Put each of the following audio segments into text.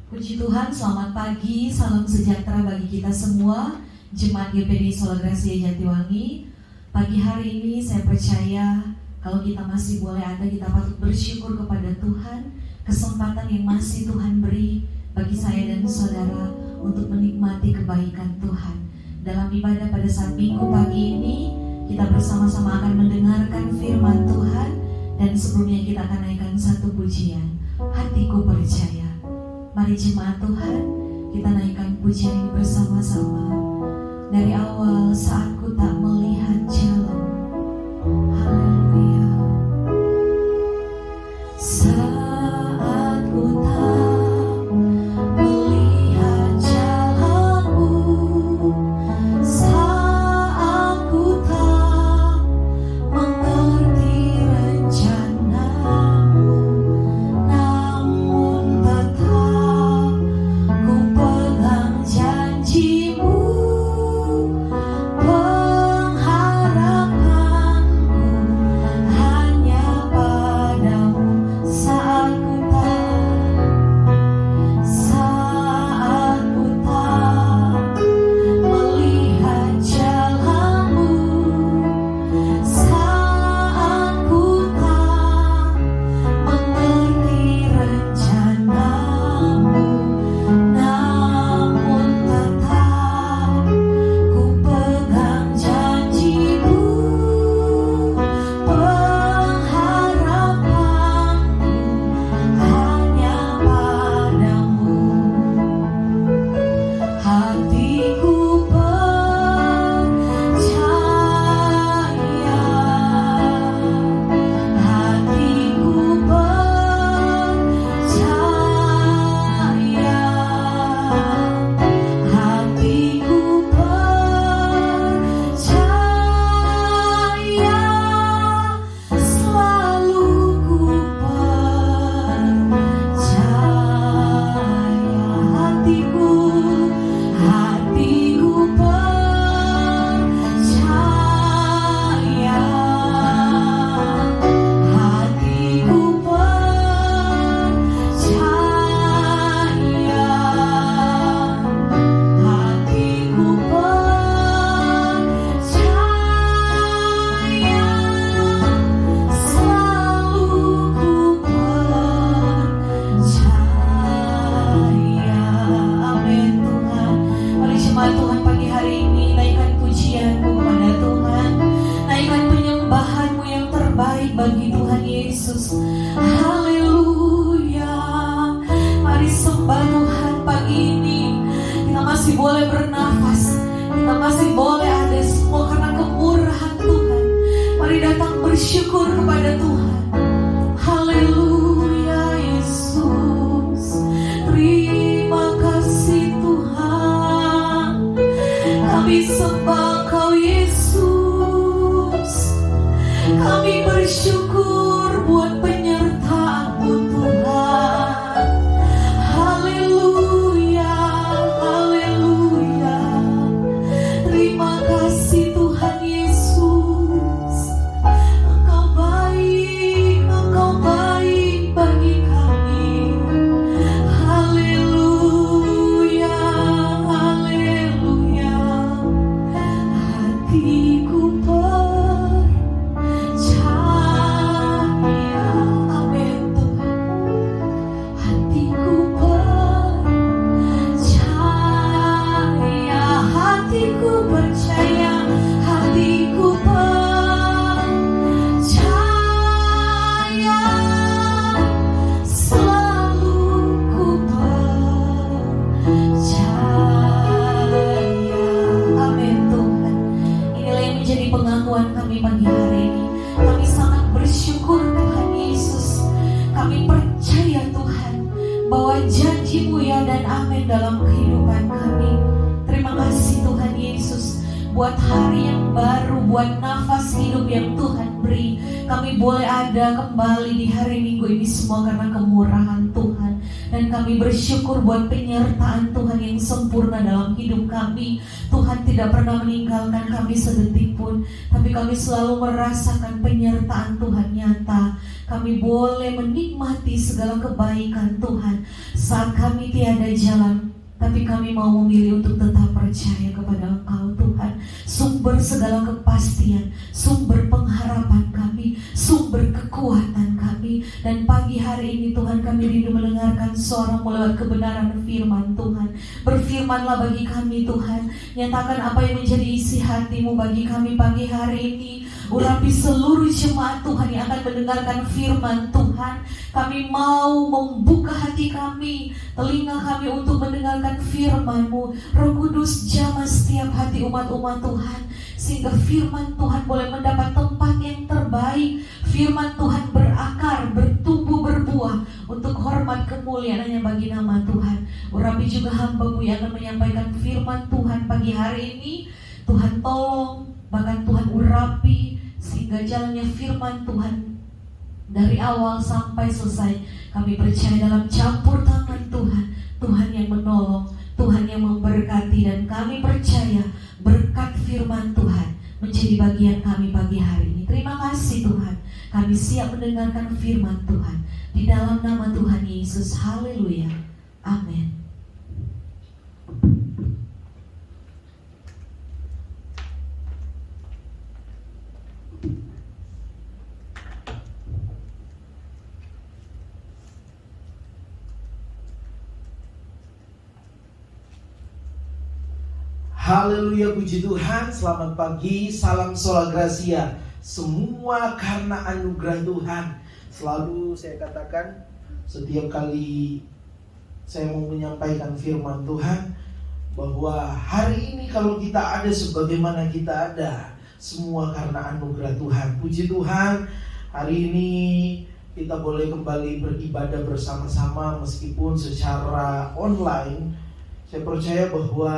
Puji Tuhan, selamat pagi, salam sejahtera bagi kita semua, Jemaat GPD Sola Gracia Jatiwangi. Pagi hari ini saya percaya kalau kita masih boleh ada, kita patut bersyukur kepada Tuhan, kesempatan yang masih Tuhan beri bagi saya dan saudara untuk menikmati kebaikan Tuhan. Dalam ibadah pada saat Minggu pagi ini, kita bersama-sama akan mendengarkan firman Tuhan, dan sebelumnya kita akan naikkan satu pujian, Hatiku Percaya. Mari jemaat Tuhan, kita naikkan pujian ini bersama-sama. Dari awal saat ku tak melihat jalan. Haleluya. Saat ku tak melihat jalanmu, saat ku tak mengerti rencanamu, namun tetap ku pegang janjimu. Dan kami bersyukur buat penyertaan Tuhan yang sempurna dalam hidup kami. Tuhan tidak pernah meninggalkan kami sedetik pun, tapi kami selalu merasakan penyertaan Tuhan nyata. Kami boleh menikmati segala kebaikan Tuhan saat kami tiada jalan, tapi kami mau memilih untuk tetap percaya kepada Engkau Tuhan, sumber segala kepastian, sumber pengharapan kami, sumber kekuatan kami. Dan pagi hari ini Tuhan, kami rindu mendengarkan suara-Mu lewat kebenaran firman Tuhan. Berfirmanlah bagi kami Tuhan, nyatakan apa yang menjadi isi hati-Mu bagi kami pagi hari ini. Urapi seluruh jemaat Tuhan yang akan mendengarkan firman Tuhan. Kami mau membuka hati kami, telinga kami untuk mendengarkan firman-Mu. Roh Kudus, jamah setiap hati umat-umat Tuhan, sehingga firman Tuhan boleh mendapat tempat yang terbaik. Firman Tuhan berakar, bertumbuh, berbuah untuk hormat kemuliaan hanya bagi nama Tuhan. Urapi juga hamba-Mu yang akan menyampaikan firman Tuhan pagi hari ini. Tuhan tolong, bahkan Tuhan urapi, sehingga jalannya firman Tuhan dari awal sampai selesai. Kami percaya dalam campur tangan Tuhan, Tuhan yang menolong, Tuhan yang memberkati. Dan kami percaya berkat firman Tuhan menjadi bagian kami pagi hari ini. Terima kasih Tuhan, kami siap mendengarkan firman Tuhan. Di dalam nama Tuhan Yesus, haleluya, amin. Haleluya, puji Tuhan. Selamat pagi, salam sola gracia. Semua karena anugerah Tuhan. Selalu saya katakan, setiap kali saya mau menyampaikan firman Tuhan, bahwa hari ini kalau kita ada sebagaimana kita ada, semua karena anugerah Tuhan. Puji Tuhan, hari ini kita boleh kembali beribadah bersama-sama meskipun secara online. Saya percaya bahwa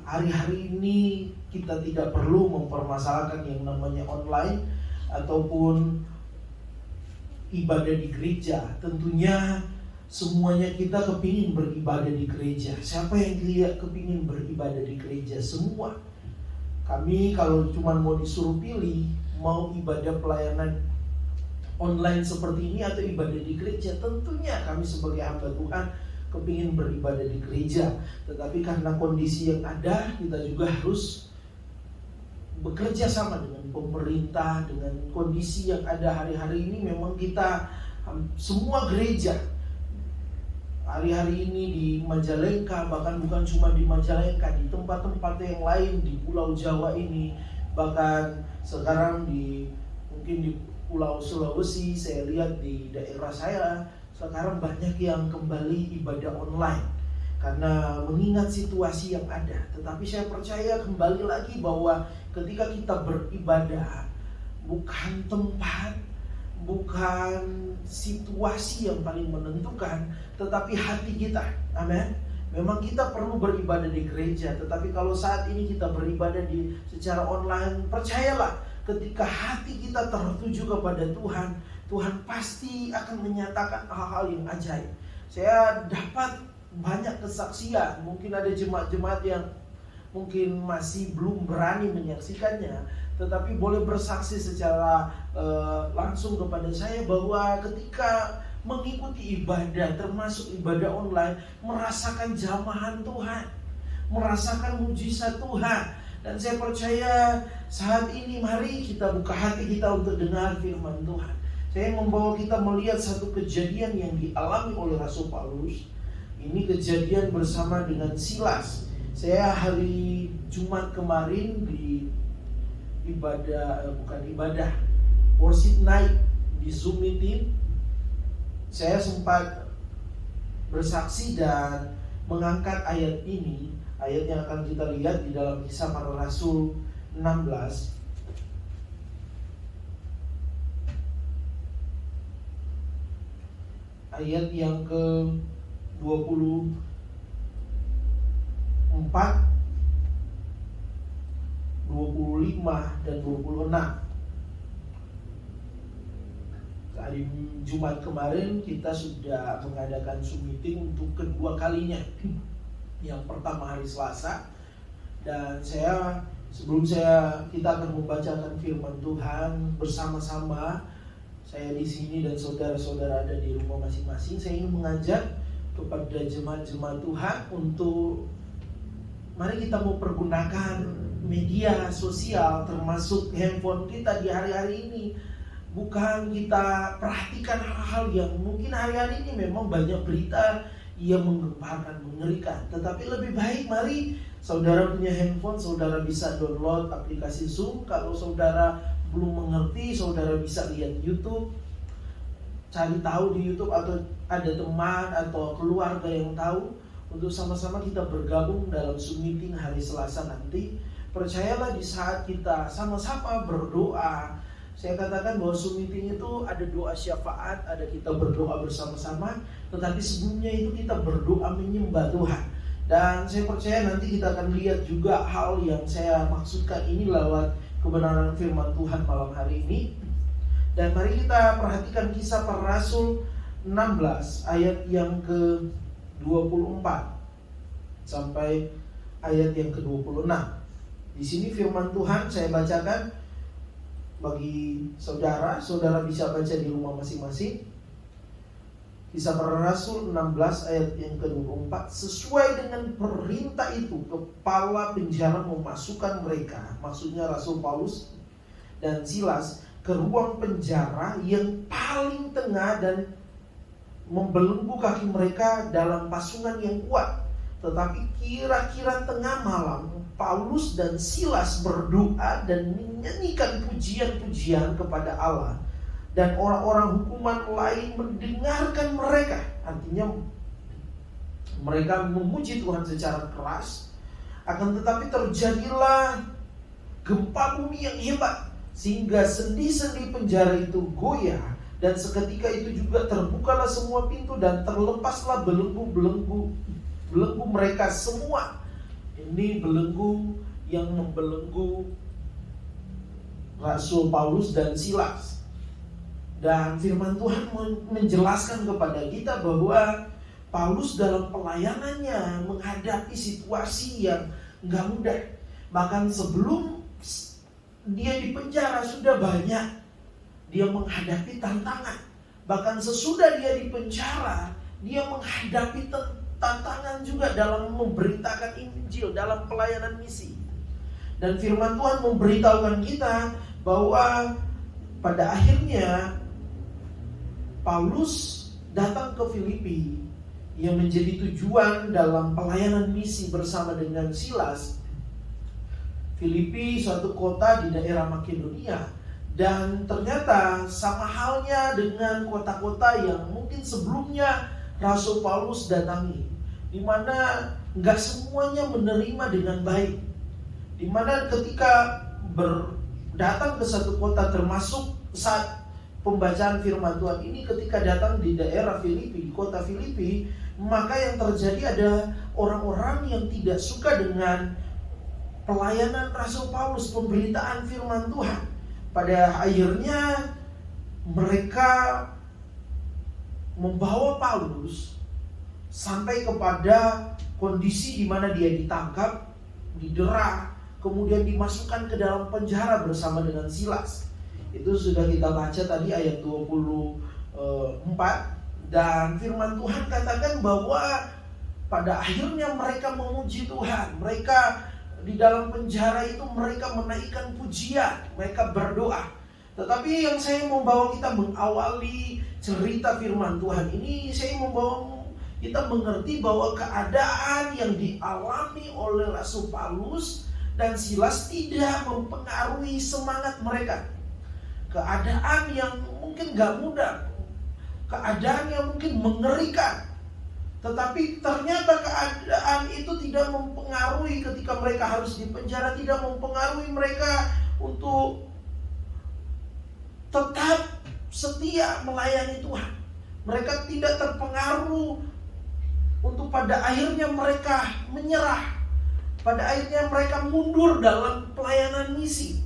hari-hari ini kita tidak perlu mempermasalahkan yang namanya online ataupun ibadah di gereja. Tentunya semuanya kita kepingin beribadah di gereja. Siapa yang tidak kepingin beribadah di gereja? Semua. Kami kalau cuma mau disuruh pilih, mau ibadah pelayanan online seperti ini atau ibadah di gereja, tentunya kami sebagai hamba Tuhan kepingin beribadah di gereja. Tetapi karena kondisi yang ada, kita juga harus bekerja sama dengan pemerintah, dengan kondisi yang ada hari-hari ini. Memang kita semua gereja hari-hari ini di Majalengka, bahkan bukan cuma di Majalengka, di tempat-tempat yang lain di Pulau Jawa ini, bahkan sekarang mungkin di Pulau Sulawesi, saya lihat di daerah saya sekarang banyak yang kembali ibadah online karena mengingat situasi yang ada. Tetapi saya percaya kembali lagi bahwa ketika kita beribadah, bukan tempat, bukan situasi yang paling menentukan, tetapi hati kita. Amin. Memang kita perlu beribadah di gereja, tetapi kalau saat ini kita beribadah secara online, percayalah ketika hati kita tertuju kepada Tuhan, Tuhan pasti akan menyatakan hal-hal yang ajaib. Saya dapat banyak kesaksian. Mungkin ada jemaat-jemaat yang mungkin masih belum berani menyaksikannya, tetapi boleh bersaksi secara langsung kepada saya bahwa ketika mengikuti ibadah, termasuk ibadah online, merasakan jamahan Tuhan, merasakan mujizat Tuhan. Dan saya percaya saat ini mari kita buka hati kita untuk dengar firman Tuhan. Saya membawa kita melihat satu kejadian yang dialami oleh Rasul Paulus. Ini kejadian bersama dengan Silas. Saya hari Jumat kemarin di worship night di Zoom meeting, saya sempat bersaksi dan mengangkat ayat ini. Ayat yang akan kita lihat di dalam Kisah Para Rasul 16. Ayat yang ke-24, 25 dan 26. Hari Jumat kemarin kita sudah mengadakan Zoom meeting untuk kedua kalinya. Yang pertama hari Selasa, dan sebelum kita akan membacakan firman Tuhan bersama-sama, saya di sini dan saudara-saudara ada di rumah masing-masing, saya ingin mengajak kepada jemaat-jemaat Tuhan untuk mari kita mau pergunakan media sosial termasuk handphone kita di hari-hari ini. Bukan kita perhatikan hal-hal yang mungkin hari-hari ini memang banyak berita yang menggemparkan, mengerikan. Tetapi lebih baik mari saudara punya handphone, saudara bisa download aplikasi Zoom. Kalau saudara belum mengerti, saudara bisa lihat YouTube, cari tahu di YouTube, atau ada teman atau keluarga yang tahu, untuk sama-sama kita bergabung dalam Zoom meeting hari Selasa nanti. Percayalah di saat kita sama-sama berdoa, saya katakan bahwa Zoom meeting itu ada doa syafaat, ada kita berdoa bersama-sama, tetapi sebelumnya itu kita berdoa menyembah Tuhan. Dan saya percaya nanti kita akan lihat juga hal yang saya maksudkan ini lewat kebenaran firman Tuhan malam hari ini. Dan mari kita perhatikan Kisah Para Rasul 16 ayat yang ke-24 sampai ayat yang ke-26. Di sini firman Tuhan saya bacakan bagi saudara bisa baca di rumah masing-masing. Kisah Para Rasul 16 ayat yang ke-24. Sesuai dengan perintah itu, kepala penjara memasukkan mereka, maksudnya Rasul Paulus dan Silas, ke ruang penjara yang paling tengah dan membelenggu kaki mereka dalam pasungan yang kuat. Tetapi kira-kira tengah malam, Paulus dan Silas berdoa dan menyanyikan pujian-pujian kepada Allah, dan orang-orang hukuman lain mendengarkan mereka. Artinya mereka memuji Tuhan secara keras. Akan tetapi terjadilah gempa bumi yang hebat, sehingga sendi-sendi penjara itu goyah, dan seketika itu juga terbukalah semua pintu dan terlepaslah belenggu mereka semua. Ini belenggu yang membelenggu Rasul Paulus dan Silas. Dan firman Tuhan menjelaskan kepada kita bahwa Paulus dalam pelayanannya menghadapi situasi yang gak mudah. Bahkan sebelum dia di penjara sudah banyak dia menghadapi tantangan. Bahkan sesudah dia di penjara, dia menghadapi tantangan juga dalam memberitakan Injil, dalam pelayanan misi. Dan firman Tuhan memberitahukan kita bahwa pada akhirnya Paulus datang ke Filipi yang menjadi tujuan dalam pelayanan misi bersama dengan Silas. Filipi suatu kota di daerah Makedonia, dan ternyata sama halnya dengan kota-kota yang mungkin sebelumnya Rasul Paulus datangi, di mana nggak semuanya menerima dengan baik. Di mana ketika datang ke satu kota, termasuk saat pembacaan firman Tuhan ini, ketika datang di daerah Filipi, di kota Filipi, maka yang terjadi ada orang-orang yang tidak suka dengan pelayanan Rasul Paulus, pemberitaan firman Tuhan. Pada akhirnya mereka membawa Paulus sampai kepada kondisi di mana dia ditangkap, didera, kemudian dimasukkan ke dalam penjara bersama dengan Silas. Itu sudah kita baca tadi ayat 24. Dan firman Tuhan katakan bahwa pada akhirnya mereka memuji Tuhan. Mereka di dalam penjara itu mereka menaikkan pujian, mereka berdoa. Tetapi yang saya membawa kita mengawali cerita firman Tuhan ini, saya membawa kita mengerti bahwa keadaan yang dialami oleh Rasul Paulus dan Silas tidak mempengaruhi semangat mereka. Keadaan yang mungkin gak mudah, keadaan yang mungkin mengerikan, tetapi ternyata keadaan itu tidak mempengaruhi ketika mereka harus di penjara, tidak mempengaruhi mereka untuk tetap setia melayani Tuhan. Mereka tidak terpengaruh untuk pada akhirnya mereka menyerah, pada akhirnya mereka mundur dalam pelayanan misi.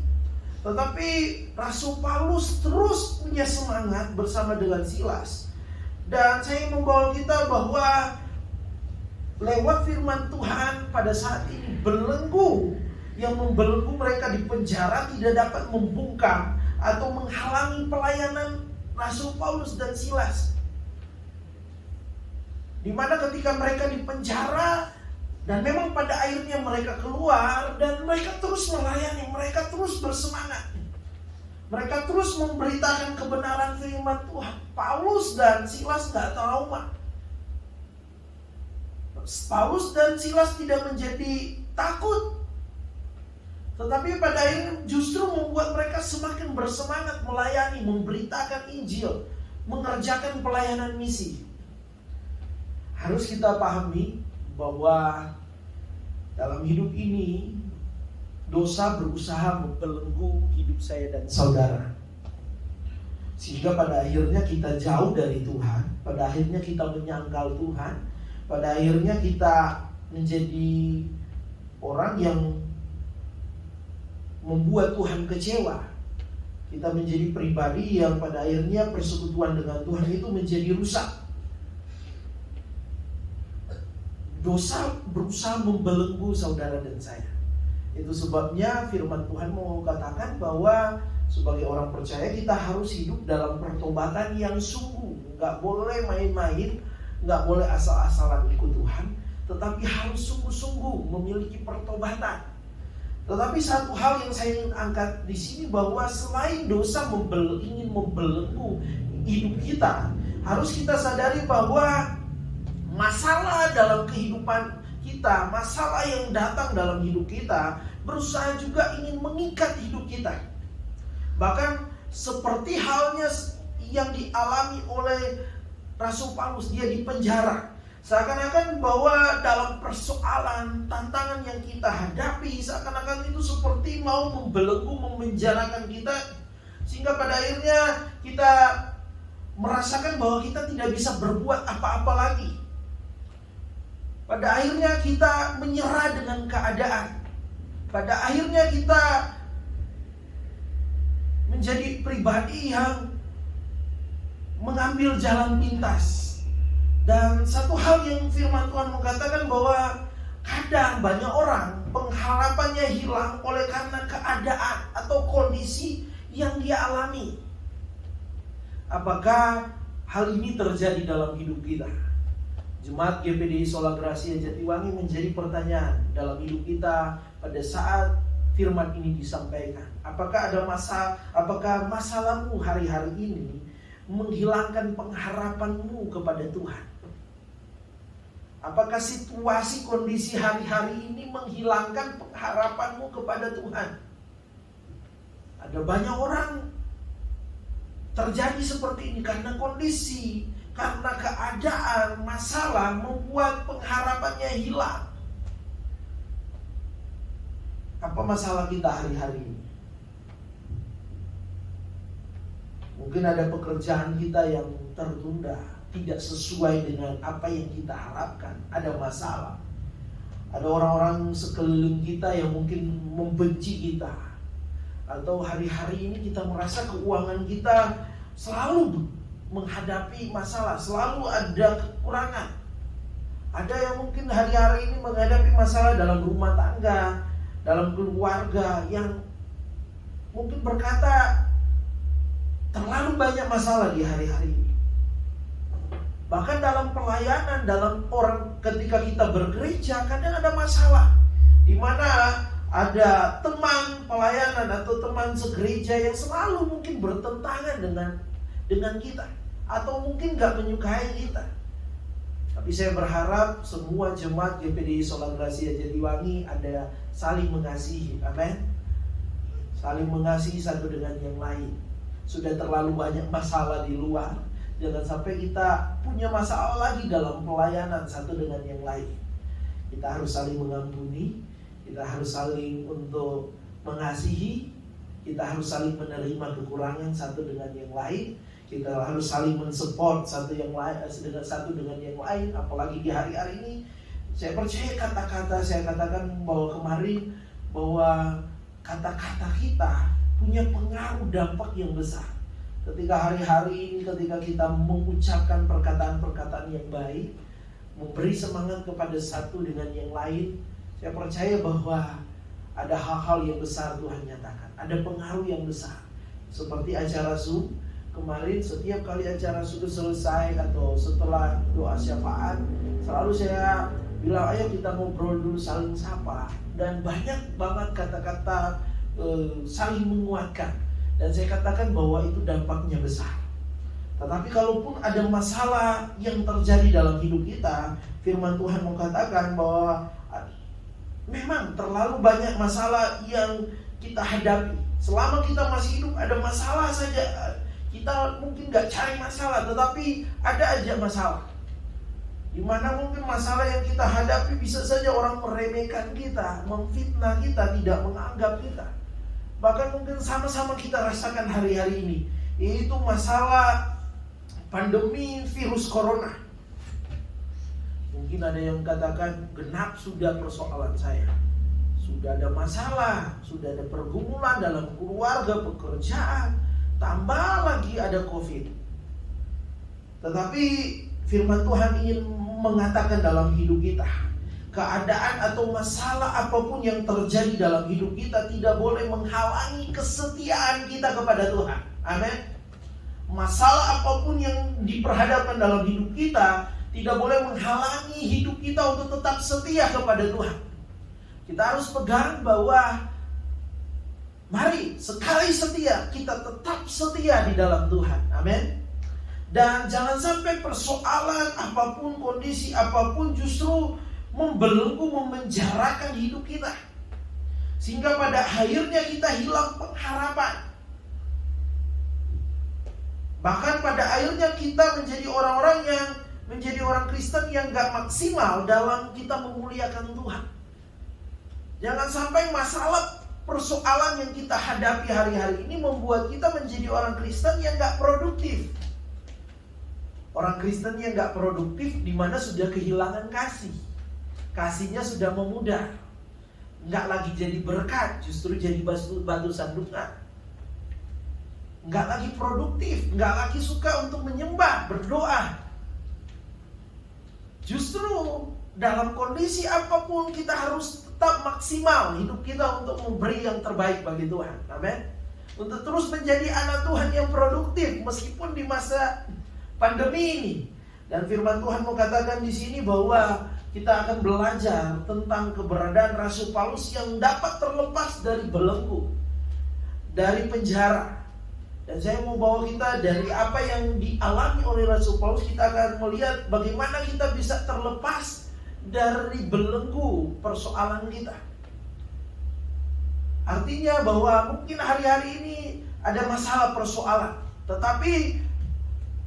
Tetapi Rasul Paulus terus punya semangat bersama dengan Silas. Dan saya membawa kita bahwa lewat firman Tuhan pada saat ini belenggu yang membelenggu mereka di penjara tidak dapat membungkam atau menghalangi pelayanan Rasul Paulus dan Silas. Di mana ketika mereka di penjara dan memang pada akhirnya mereka keluar dan mereka terus melayani, mereka terus bersemangat. Mereka terus memberitakan kebenaran firman Tuhan. Paulus dan Silas gak trauma. Paulus dan Silas tidak menjadi takut. Tetapi pada akhirnya justru membuat mereka semakin bersemangat melayani, memberitakan Injil, mengerjakan pelayanan misi. Harus kita pahami bahwa dalam hidup ini dosa berusaha membelenggu hidup saya dan saudara, sehingga pada akhirnya kita jauh dari Tuhan, pada akhirnya kita menyangkal Tuhan, pada akhirnya kita menjadi orang yang membuat Tuhan kecewa. Kita menjadi pribadi yang pada akhirnya persekutuan dengan Tuhan itu menjadi rusak. Dosa berusaha membelenggu saudara dan saya. Itu sebabnya firman Tuhan mau katakan bahwa sebagai orang percaya kita harus hidup dalam pertobatan yang sungguh. Gak boleh main-main, gak boleh asal-asalan ikut Tuhan, tetapi harus sungguh-sungguh memiliki pertobatan. Tetapi satu hal yang saya ingin angkat di sini bahwa selain dosa ingin membelenggu hidup kita, harus kita sadari bahwa masalah dalam kehidupan kita, masalah yang datang dalam hidup kita, berusaha juga ingin mengikat hidup kita. Bahkan seperti halnya yang dialami oleh Rasul Paulus, dia di penjara. Seakan-akan bahwa dalam persoalan, tantangan yang kita hadapi, seakan-akan itu seperti mau membelenggu, memenjarakan kita, sehingga pada akhirnya kita merasakan bahwa kita tidak bisa berbuat apa-apa lagi. Pada akhirnya kita menyerah dengan keadaan. Pada akhirnya kita menjadi pribadi yang mengambil jalan pintas. Dan satu hal yang firman Tuhan mengatakan bahwa kadang banyak orang pengharapannya hilang oleh karena keadaan atau kondisi yang dia alami. Apakah hal ini terjadi dalam hidup kita? Jemaat GPDI Sola Gracia Jatiwangi menjadi pertanyaan dalam hidup kita pada saat firman ini disampaikan. Apakah masalahmu hari-hari ini menghilangkan pengharapanmu kepada Tuhan? Apakah situasi kondisi hari-hari ini menghilangkan pengharapanmu kepada Tuhan? Ada banyak orang terjadi seperti ini karena kondisi, karena keadaan, masalah membuat pengharapannya hilang. Apa masalah kita hari-hari ini? Mungkin ada pekerjaan kita yang tertunda, tidak sesuai dengan apa yang kita harapkan. Ada masalah. Ada orang-orang sekeliling kita yang mungkin membenci kita. Atau hari-hari ini kita merasa keuangan kita selalu menghadapi masalah, selalu ada kekurangan. Ada yang mungkin hari-hari ini menghadapi masalah dalam rumah tangga, dalam keluarga, yang mungkin berkata terlalu banyak masalah di hari-hari ini. Bahkan dalam pelayanan, dalam orang ketika kita bergereja, kadang ada masalah di mana ada teman pelayanan atau teman segereja yang selalu mungkin bertentangan dengan kita, atau mungkin gak menyukai kita. Tapi saya berharap semua jemaat GPDI Sola Gracia Jatiwangi ada saling mengasihi. Amin. Saling mengasihi satu dengan yang lain. Sudah terlalu banyak masalah di luar. Jangan sampai kita punya masalah lagi dalam pelayanan satu dengan yang lain. Kita harus saling mengampuni, kita harus saling untuk mengasihi, kita harus saling menerima kekurangan satu dengan yang lain, kita harus saling mensupport satu dengan yang lain. Apalagi di hari-hari ini, saya percaya kata-kata saya katakan bahwa kemarin, bahwa kata-kata kita punya pengaruh dampak yang besar. Ketika hari-hari ini, ketika kita mengucapkan perkataan-perkataan yang baik, memberi semangat kepada satu dengan yang lain, saya percaya bahwa ada hal-hal yang besar Tuhan nyatakan. Ada pengaruh yang besar. Seperti acara Zoom kemarin, setiap kali acara sudah selesai atau setelah doa syafaat, selalu saya bilang, ayo kita ngobrol dulu, saling sapa. Dan banyak banget kata-kata saling menguatkan. Dan saya katakan bahwa itu dampaknya besar. Tetapi kalaupun ada masalah yang terjadi dalam hidup kita, firman Tuhan mengatakan bahwa memang terlalu banyak masalah yang kita hadapi. Selama kita masih hidup ada masalah saja. Kita mungkin gak cari masalah, tetapi ada aja masalah. Dimana mungkin masalah yang kita hadapi bisa saja orang meremehkan kita, memfitnah kita, tidak menganggap kita. Bahkan mungkin sama-sama kita rasakan hari-hari ini, yaitu masalah pandemi virus corona. Mungkin ada yang katakan, genap sudah persoalan saya. Sudah ada masalah, sudah ada pergumulan dalam keluarga, pekerjaan, tambah lagi ada COVID. Tetapi firman Tuhan ingin mengatakan dalam hidup kita, keadaan atau masalah apapun yang terjadi dalam hidup kita tidak boleh menghalangi kesetiaan kita kepada Tuhan. Amin. Masalah apapun yang diperhadapkan dalam hidup kita tidak boleh menghalangi hidup kita untuk tetap setia kepada Tuhan. Kita harus pegang bahwa mari sekali setia, kita tetap setia di dalam Tuhan. Amin. Dan jangan sampai persoalan apapun, kondisi apapun justru membelenggu, memenjarakan hidup kita, sehingga pada akhirnya kita hilang pengharapan. Bahkan pada akhirnya kita menjadi orang Kristen yang gak maksimal dalam kita memuliakan Tuhan. Jangan sampai masalah persoalan yang kita hadapi hari-hari ini membuat kita menjadi orang Kristen yang gak produktif. Orang Kristen yang gak produktif dimana sudah kehilangan kasih. Kasihnya sudah memudar, nggak lagi jadi berkat, justru jadi batu sandungan. Nggak lagi produktif, nggak lagi suka untuk menyembah, berdoa. Justru dalam kondisi apapun kita harus tetap maksimal hidup kita untuk memberi yang terbaik bagi Tuhan. Amin. Untuk terus menjadi anak Tuhan yang produktif meskipun di masa pandemi ini. Dan firman Tuhan mengatakan di sini bahwa kita akan belajar tentang keberadaan Rasul Paulus yang dapat terlepas dari belenggu, dari penjara. Dan saya mau bawa kita dari apa yang dialami oleh Rasul Paulus, kita akan melihat bagaimana kita bisa terlepas dari belenggu persoalan kita. Artinya bahwa mungkin hari-hari ini ada masalah persoalan, tetapi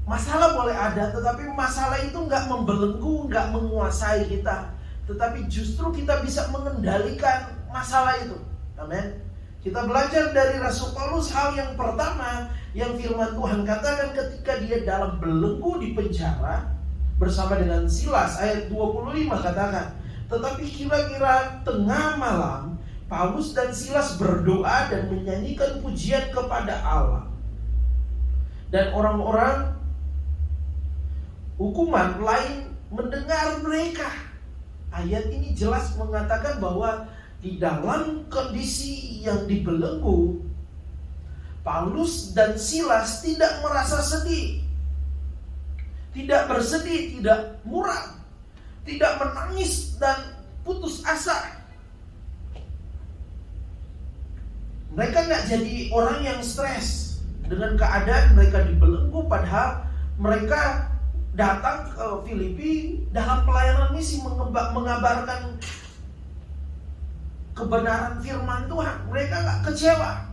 masalah boleh ada, tetapi masalah itu nggak membelenggu, nggak menguasai kita. Tetapi justru kita bisa mengendalikan masalah itu. Amin. Kita belajar dari Rasul Paulus hal yang pertama yang firman Tuhan katakan ketika dia dalam belenggu di penjara bersama dengan Silas. Ayat 25 katakan, tetapi kira-kira tengah malam Paulus dan Silas berdoa dan menyanyikan pujian kepada Allah. Dan orang-orang hukuman lain mendengar mereka. Ayat ini jelas mengatakan bahwa di dalam kondisi yang dibelenggu, Paulus dan Silas tidak merasa sedih, tidak bersedih, tidak muram, tidak menangis dan putus asa. Mereka nggak jadi orang yang stres dengan keadaan mereka dibelenggu, padahal mereka datang ke Filipi dalam pelayanan misi mengabarkan kebenaran firman Tuhan. Mereka gak kecewa,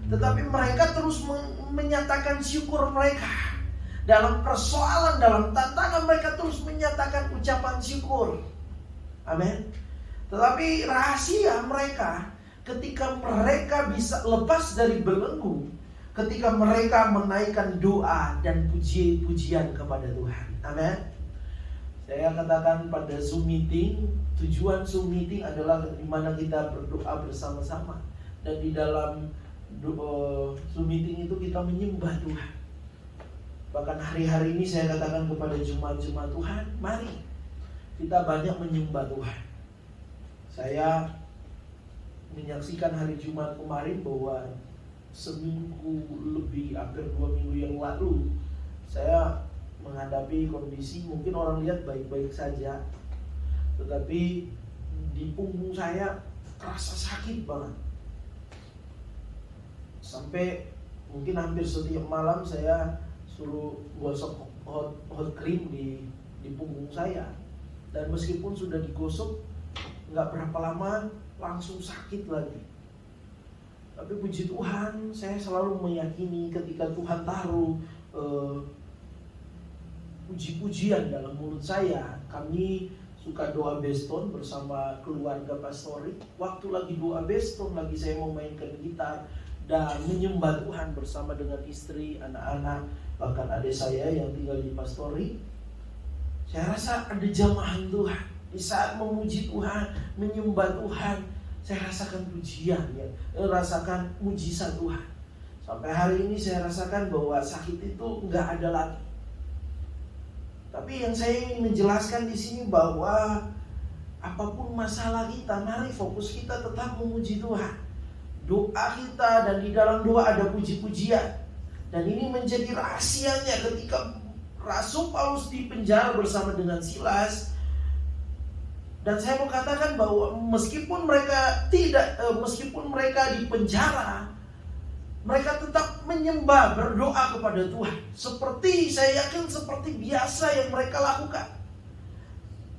tetapi mereka terus menyatakan syukur mereka. Dalam persoalan, dalam tantangan mereka terus menyatakan ucapan syukur. Amin. Tetapi rahasia mereka ketika mereka bisa lepas dari belenggu, ketika mereka menaikkan doa dan puji-pujian kepada Tuhan. Amin. Saya katakan pada Zoom meeting, tujuan Zoom meeting adalah di mana kita berdoa bersama-sama. Dan di dalam Zoom meeting itu kita menyembah Tuhan. Bahkan hari-hari ini saya katakan kepada jemaat-jemaat Tuhan, mari kita banyak menyembah Tuhan. Saya menyaksikan hari Jumat kemarin bahwa seminggu lebih, hampir 2 minggu yang lalu, saya menghadapi kondisi mungkin orang lihat baik-baik saja, tetapi di punggung saya terasa sakit banget. Sampai mungkin hampir setiap malam saya suruh gosok hot cream di punggung saya. Dan meskipun sudah digosok, nggak berapa lama langsung sakit lagi. Tapi puji Tuhan, saya selalu meyakini ketika Tuhan taruh puji-pujian dalam mulut saya. Kami suka doa beston bersama keluarga pastori. Waktu lagi doa beston, lagi saya mau mainkan gitar dan menyembah Tuhan bersama dengan istri, anak-anak, bahkan adik saya yang tinggal di pastori. Saya rasa ada jamahan Tuhan. Di saat memuji Tuhan, menyembah Tuhan, saya rasakan pujian, ya, rasakan mujizat Tuhan. Sampai hari ini saya rasakan bahwa sakit itu nggak ada lagi. Tapi yang saya ingin menjelaskan di sini bahwa apapun masalah kita, mari fokus kita tetap memuji Tuhan. Doa kita, dan di dalam doa ada puji-pujian. Dan ini menjadi rahasianya ketika Rasul Paulus di penjara bersama dengan Silas. Dan saya mau katakan bahwa meskipun mereka di penjara, mereka tetap menyembah, berdoa kepada Tuhan. Seperti, saya yakin seperti biasa yang mereka lakukan.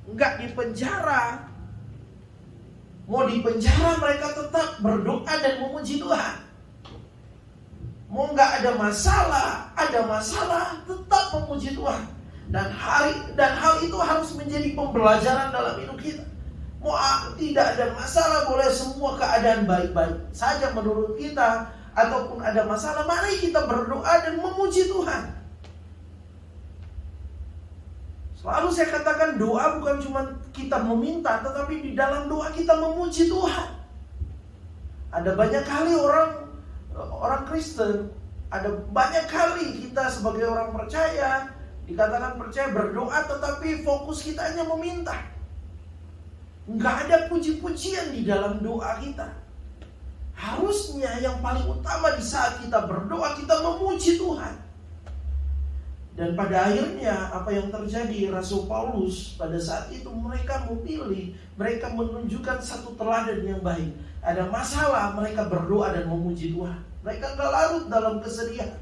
Enggak di penjara, mau di penjara mereka tetap berdoa dan memuji Tuhan. Mau enggak ada masalah, tetap memuji Tuhan. Dan hal itu harus menjadi pembelajaran dalam hidup kita. Mau tidak ada masalah, boleh semua keadaan baik-baik saja menurut kita, ataupun ada masalah, mari kita berdoa dan memuji Tuhan. Selalu saya katakan doa bukan cuma kita meminta, tetapi di dalam doa kita memuji Tuhan. Ada banyak kali orang Kristen, ada banyak kali kita sebagai orang percaya dikatakan percaya berdoa, tetapi fokus kita hanya meminta. Enggak ada puji-pujian di dalam doa kita. Harusnya yang paling utama di saat kita berdoa, kita memuji Tuhan. Dan pada akhirnya apa yang terjadi, Rasul Paulus pada saat itu mereka memilih, mereka menunjukkan satu teladan yang baik. Ada masalah, mereka berdoa dan memuji Tuhan. Mereka gak larut dalam kesedihan.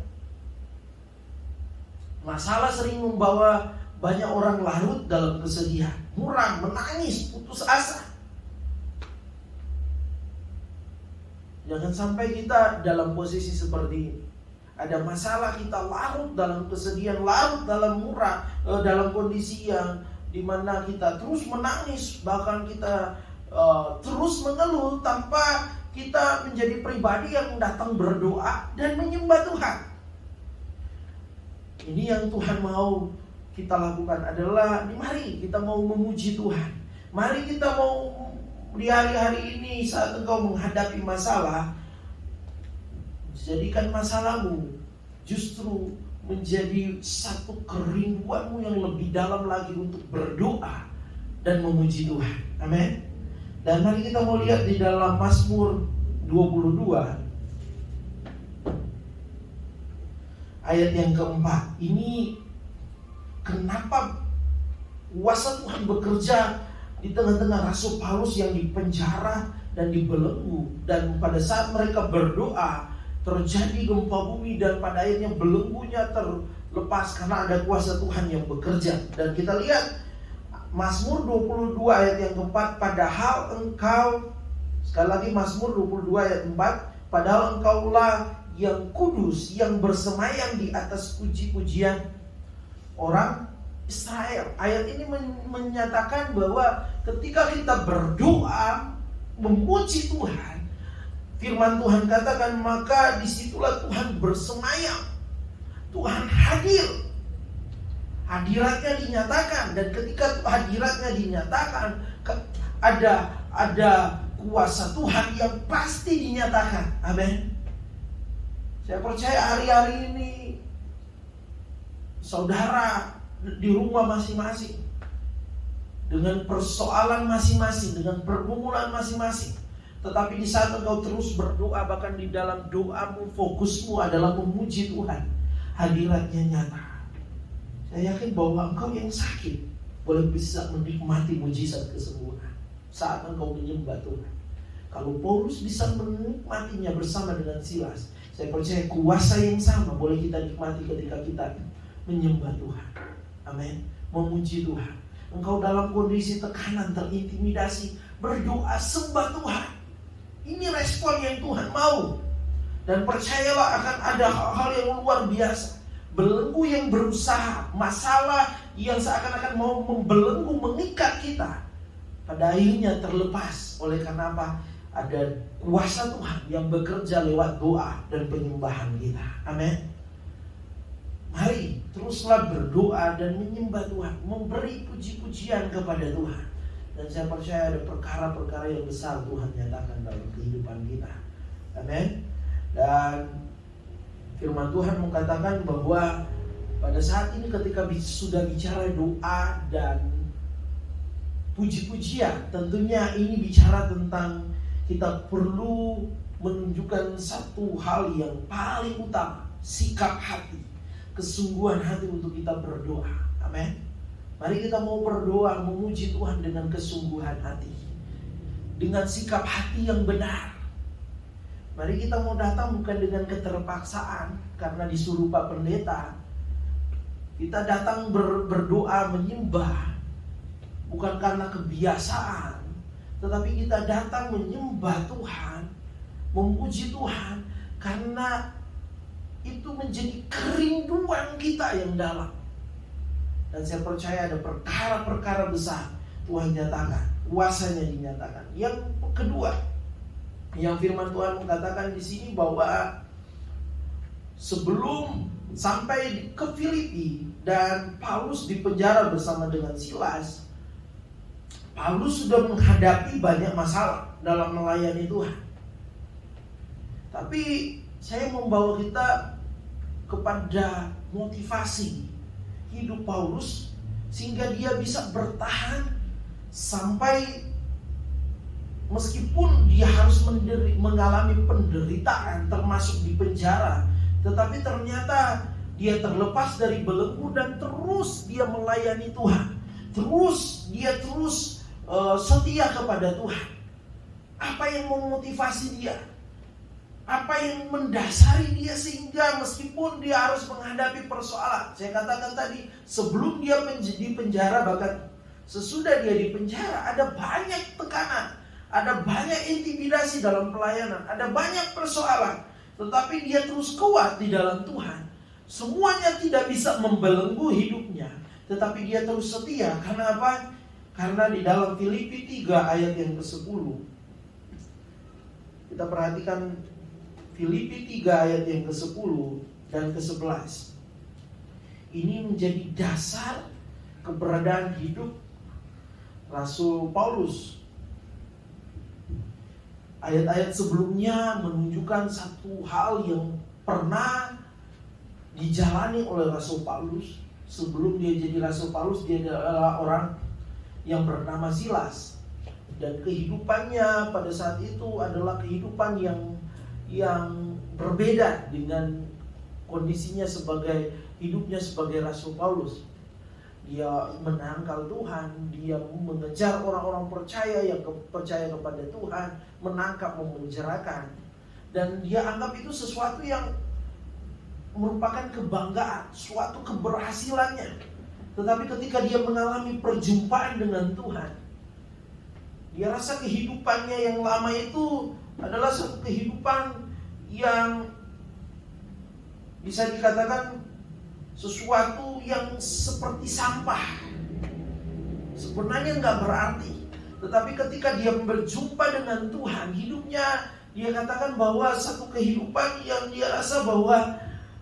Masalah sering membawa banyak orang larut dalam kesedihan, muram, menangis, putus asa. Jangan sampai kita dalam posisi seperti ini. Ada masalah, kita larut dalam kesedihan, larut dalam muram, dalam kondisi yang dimana kita terus menangis, bahkan kita terus mengeluh tanpa kita menjadi pribadi yang datang berdoa dan menyembah Tuhan. Ini yang Tuhan mau kita lakukan adalah, mari kita mau memuji Tuhan. Mari kita mau di hari-hari ini saat engkau menghadapi masalah, jadikan masalahmu justru menjadi satu kerinduanmu yang lebih dalam lagi untuk berdoa dan memuji Tuhan. Amin. Dan mari kita mau lihat di dalam Mazmur 22 ayat yang keempat. Ini kenapa kuasa Tuhan bekerja di tengah-tengah Rasul Paulus yang dipenjara dan dibelenggu. Dan pada saat mereka berdoa, terjadi gempa bumi dan pada akhirnya belenggunya terlepas karena ada kuasa Tuhan yang bekerja. Dan kita lihat Mazmur 22 ayat yang keempat, padahal engkau, sekali lagi Mazmur 22 ayat 4, padahal engkaulah yang kudus, yang bersemayam di atas puji-pujian orang Israel. Ayat ini menyatakan bahwa ketika kita berdoa memuji Tuhan, firman Tuhan katakan, maka disitulah Tuhan bersemayam, Tuhan hadir, hadiratnya dinyatakan. Dan ketika hadiratnya dinyatakan, ada kuasa Tuhan yang pasti dinyatakan. Amin. Saya percaya hari-hari ini saudara di rumah masing-masing, dengan persoalan masing-masing, dengan pergumulan masing-masing. Tetapi di saat engkau terus berdoa, bahkan di dalam doamu fokusmu adalah memuji Tuhan, hadiratnya nyata. Saya yakin bahwa engkau yang sakit boleh bisa menikmati mujizat kesembuhan saat engkau menyembah Tuhan. Kalau Paulus bisa menikmatinya bersama dengan Silas, saya percaya kuasa yang sama boleh kita nikmati ketika kita menyembah Tuhan. Amin. Memuji Tuhan. Engkau dalam kondisi tekanan, terintimidasi, berdoa, sembah Tuhan. Ini respon yang Tuhan mau. Dan percayalah akan ada hal-hal yang luar biasa. Belenggu yang berusaha, masalah yang seakan-akan mau membelenggu, mengikat kita, pada akhirnya terlepas. Oleh karena apa? Ada kuasa Tuhan yang bekerja lewat doa dan penyembahan kita. Amin. Mari teruslah berdoa dan menyembah Tuhan, memberi puji-pujian kepada Tuhan. Dan saya percaya ada perkara-perkara yang besar Tuhan nyatakan dalam kehidupan kita. Amin. Dan firman Tuhan mengatakan bahwa pada saat ini ketika sudah bicara doa dan puji-pujian, tentunya ini bicara tentang kita perlu menunjukkan satu hal yang paling utama, sikap hati, kesungguhan hati untuk kita berdoa. Amin. Mari kita mau berdoa, memuji Tuhan dengan kesungguhan hati, dengan sikap hati yang benar. Mari kita mau datang bukan dengan keterpaksaan karena disuruh Pak Pendeta. Kita datang berdoa, menyembah bukan karena kebiasaan, tetapi kita datang menyembah Tuhan, memuji Tuhan karena itu menjadi kerinduan kita yang dalam. Dan saya percaya ada perkara-perkara besar Tuhan nyatakan, kuasanya dinyatakan. Yang kedua, yang firman Tuhan mengatakan di sini bahwa sebelum sampai ke Filipi dan Paulus dipenjara bersama dengan Silas, Paulus sudah menghadapi banyak masalah dalam melayani Tuhan. Tapi saya membawa kita kepada motivasi hidup Paulus sehingga dia bisa bertahan sampai meskipun dia harus mengalami penderitaan termasuk di penjara, tetapi ternyata dia terlepas dari belenggu dan terus dia melayani Tuhan. Dia terus setia kepada Tuhan. Apa yang memotivasi dia? Apa yang mendasari dia sehingga meskipun dia harus menghadapi persoalan, saya katakan tadi, sebelum dia di penjara, bahkan sesudah dia di penjara, ada banyak tekanan, ada banyak intimidasi dalam pelayanan, ada banyak persoalan, tetapi dia terus kuat di dalam Tuhan. Semuanya tidak bisa membelenggu hidupnya, tetapi dia terus setia. Karena apa? Karena di dalam Filipi 3 ayat yang ke-10, kita perhatikan Filipi 3 ayat yang ke-10 dan ke-11. Ini menjadi dasar keberadaan hidup Rasul Paulus. Ayat-ayat sebelumnya menunjukkan satu hal yang pernah dijalani oleh Rasul Paulus. Sebelum dia jadi Rasul Paulus, dia adalah orang yang bernama Silas. Dan kehidupannya pada saat itu adalah kehidupan yang berbeda dengan kondisinya hidupnya sebagai Rasul Paulus. Dia menangkal Tuhan, dia mengejar orang-orang percaya yang percaya kepada Tuhan, menangkap, memenjarakan. Dan dia anggap itu sesuatu yang merupakan kebanggaan, suatu keberhasilannya. Tetapi ketika dia mengalami perjumpaan dengan Tuhan, dia rasa kehidupannya yang lama itu adalah satu kehidupan yang bisa dikatakan sesuatu yang seperti sampah. Sebenarnya nggak berarti. Tetapi ketika dia berjumpa dengan Tuhan, hidupnya dia katakan bahwa satu kehidupan yang dia rasa bahwa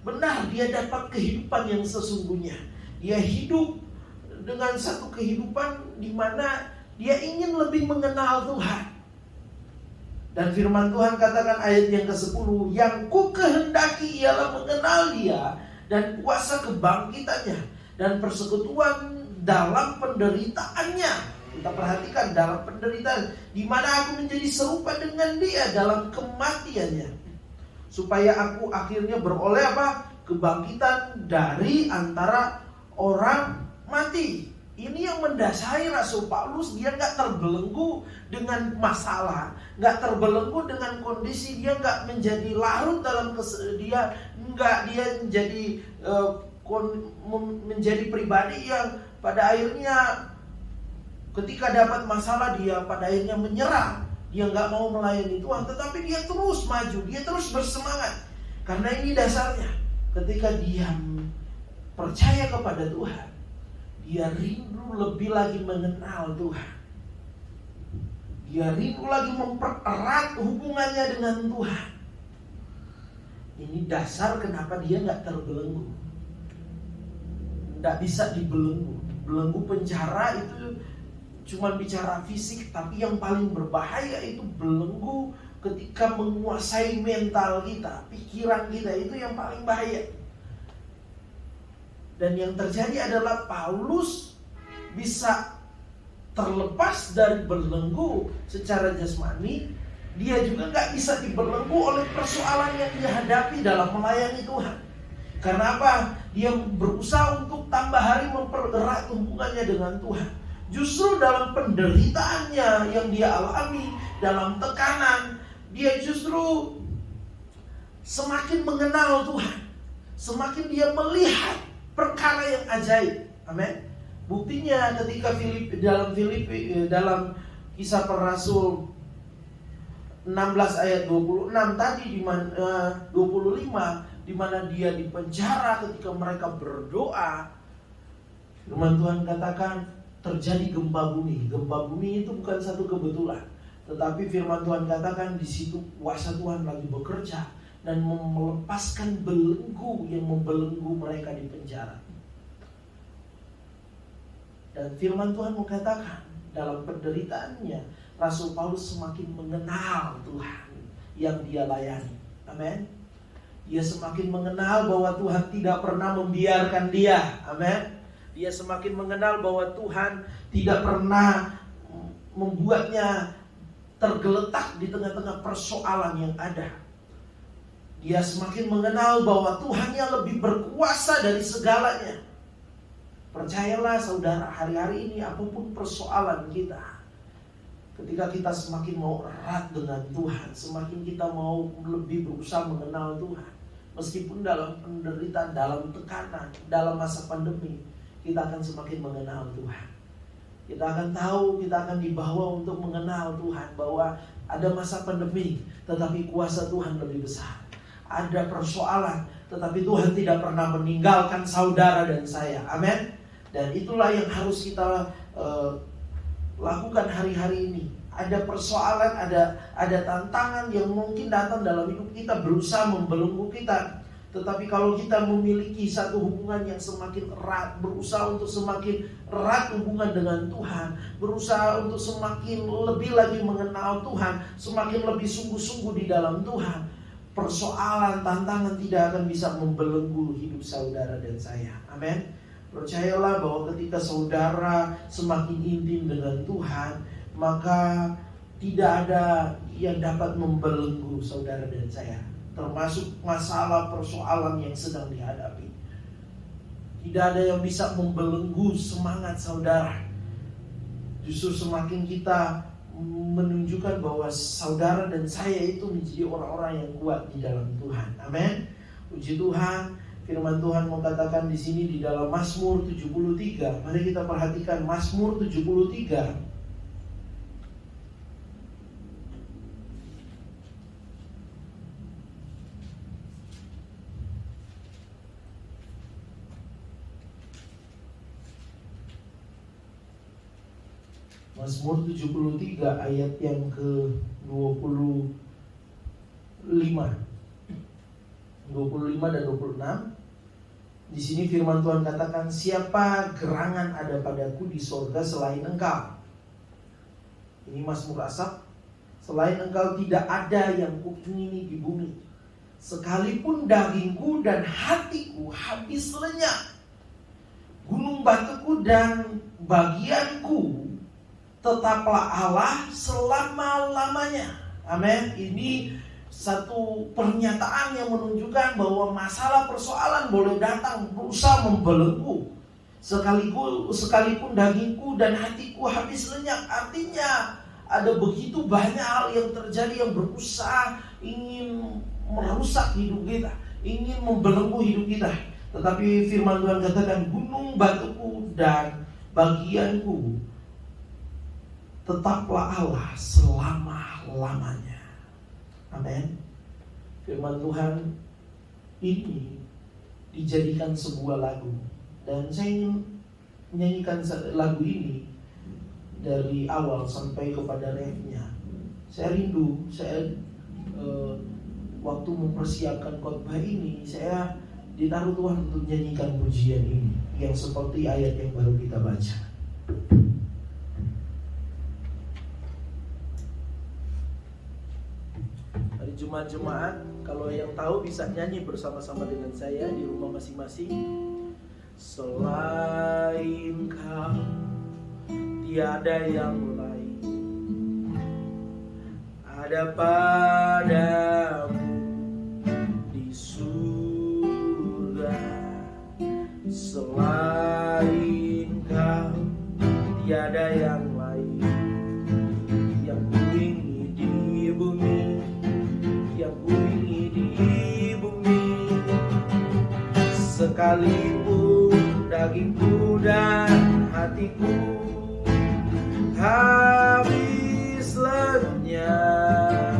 benar dia dapat kehidupan yang sesungguhnya. Dia hidup dengan satu kehidupan di mana dia ingin lebih mengenal Tuhan. Dan firman Tuhan katakan ayat yang ke-10, yang ku kehendaki ialah mengenal Dia dan kuasa kebangkitannya dan persekutuan dalam penderitaannya. Kita perhatikan dalam penderitaan, di mana aku menjadi serupa dengan Dia dalam kematiannya, supaya aku akhirnya beroleh apa? Kebangkitan dari antara orang mati. Ini yang mendasari Rasul Paulus. Dia gak terbelenggu dengan masalah, gak terbelenggu dengan kondisi. Dia gak menjadi larut dalam dia menjadi pribadi yang pada akhirnya ketika dapat masalah dia pada akhirnya menyerah. Dia gak mau melayani Tuhan, tetapi dia terus maju, dia terus bersemangat. Karena ini dasarnya, ketika dia percaya kepada Tuhan, dia rindu lebih lagi mengenal Tuhan. Dia rindu lagi mempererat hubungannya dengan Tuhan. Ini dasar kenapa dia gak terbelenggu. Gak bisa dibelenggu. Belenggu penjara itu cuma bicara fisik, tapi yang paling berbahaya itu belenggu ketika menguasai mental kita, pikiran kita, itu yang paling bahaya. Dan yang terjadi adalah Paulus bisa terlepas dari belenggu secara jasmani. Dia juga gak bisa dibelenggu oleh persoalan yang dia hadapi dalam melayani Tuhan. Karena apa? Dia berusaha untuk tambah hari mempererat hubungannya dengan Tuhan. Justru dalam penderitaannya yang dia alami, dalam tekanan, dia justru semakin mengenal Tuhan. Semakin dia melihat perkara yang ajaib. Amin. Buktinya ketika dalam Kisah Para Rasul 16 ayat 26 tadi, di mana 25, di mana dia dipenjara ketika mereka berdoa. Firman Tuhan katakan terjadi gempa bumi. Gempa bumi itu bukan satu kebetulan, tetapi firman Tuhan katakan di situ kuasa Tuhan lagi bekerja dan melepaskan belenggu yang membelenggu mereka di penjara. Dan firman Tuhan mengatakan dalam penderitaannya, Rasul Paulus semakin mengenal Tuhan yang dia layani. Amin. Dia semakin mengenal bahwa Tuhan tidak pernah membiarkan dia. Amin. Dia semakin mengenal bahwa Tuhan tidak pernah membuatnya tergeletak di tengah-tengah persoalan yang ada. Dia semakin mengenal bahwa Tuhan yang lebih berkuasa dari segalanya. Percayalah saudara, hari-hari ini apapun persoalan kita, ketika kita semakin mau erat dengan Tuhan, semakin kita mau lebih berusaha mengenal Tuhan, meskipun dalam penderitaan, dalam tekanan, dalam masa pandemi, kita akan semakin mengenal Tuhan. Kita akan tahu, kita akan dibawa untuk mengenal Tuhan, bahwa ada masa pandemi, tetapi kuasa Tuhan lebih besar. Ada persoalan, tetapi Tuhan tidak pernah meninggalkan saudara dan saya. Amin. Dan itulah yang harus kita lakukan hari-hari ini. Ada persoalan, ada tantangan yang mungkin datang dalam hidup kita, berusaha membelenggu kita. Tetapi kalau kita memiliki satu hubungan yang semakin erat, berusaha untuk semakin erat hubungan dengan Tuhan, berusaha untuk semakin lebih lagi mengenal Tuhan, semakin lebih sungguh-sungguh di dalam Tuhan, persoalan, tantangan tidak akan bisa membelenggu hidup saudara dan saya. Amin. Percayalah bahwa ketika saudara semakin intim dengan Tuhan, maka tidak ada yang dapat membelenggu saudara dan saya, termasuk masalah persoalan yang sedang dihadapi. Tidak ada yang bisa membelenggu semangat saudara. Justru semakin kita menunjukkan bahwa saudara dan saya itu menjadi orang-orang yang kuat di dalam Tuhan. Amin. Puji Tuhan. Firman Tuhan mengatakan di sini di dalam Mazmur 73. Mari kita perhatikan Mazmur 73. Mazmur 73 ayat yang ke-25. 25 dan 26. Di sini firman Tuhan katakan, siapa gerangan ada padaku di sorga selain Engkau. Ini Mazmur Asaf. Selain Engkau tidak ada yang kuingini di bumi. Sekalipun dagingku dan hatiku habis lenyap, gunung batuku dan bagianku, tetaplah Allah selama-lamanya. Amin. Ini satu pernyataan yang menunjukkan bahwa masalah persoalan boleh datang berusaha membelenggu. Sekalipun dagingku dan hatiku habis lenyap. Artinya ada begitu banyak hal yang terjadi yang berusaha ingin merusak hidup kita, ingin membelenggu hidup kita. Tetapi firman Tuhan katakan, gunung batuku dan bagianku, tetaplah Allah selama-lamanya. Amin. Firman Tuhan ini dijadikan sebuah lagu, dan saya ingin menyanyikan lagu ini dari awal sampai kepada refnya. Saya rindu, waktu mempersiapkan khotbah ini, saya ditaruh Tuhan untuk menyanyikan pujian ini yang seperti ayat yang baru kita baca. Hari Jumat, kalau yang tahu bisa nyanyi bersama-sama dengan saya di rumah masing-masing. Selain Kau tiada yang lain, ada padamu di surga. Selain Kau tiada yang lain, yang kuingini di bumi, yang kuingini di bumi. Sekalipun dagingku dan hatiku habis lenyap,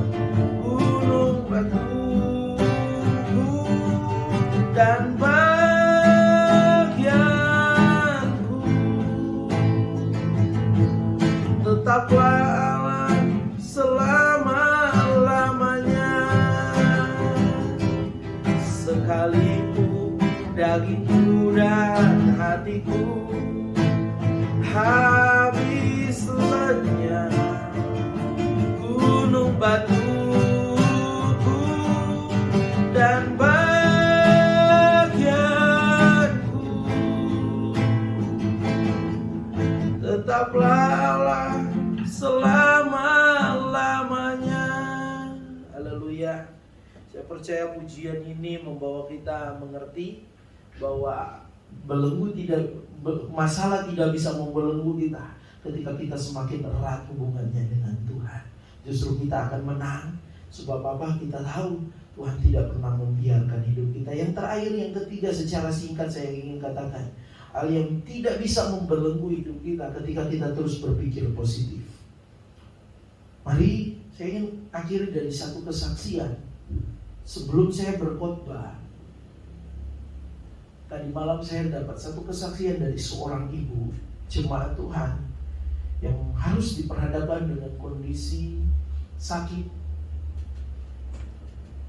gunung batuku dan bagianku, tetaplah Allah selama-lamanya. Sekalipun dagingku dan hatiku habis lenyap, gunung batuku dan bagianku, tetaplah Allah selama-lamanya. Haleluya. Saya percaya pujian ini membawa kita mengerti bahwa masalah tidak bisa membelenggu kita ketika kita semakin erat hubungannya dengan Tuhan. Justru kita akan menang. Sebab apa? Kita tahu Tuhan tidak pernah membiarkan hidup kita. Yang terakhir, yang ketiga, secara singkat saya ingin katakan, hal yang tidak bisa membelenggu hidup kita ketika kita terus berpikir positif. Mari saya ingin akhiri dari satu kesaksian. Sebelum saya berkhotbah, tadi malam saya dapat satu kesaksian dari seorang ibu jemaat Tuhan yang harus diperhadapkan dengan kondisi sakit,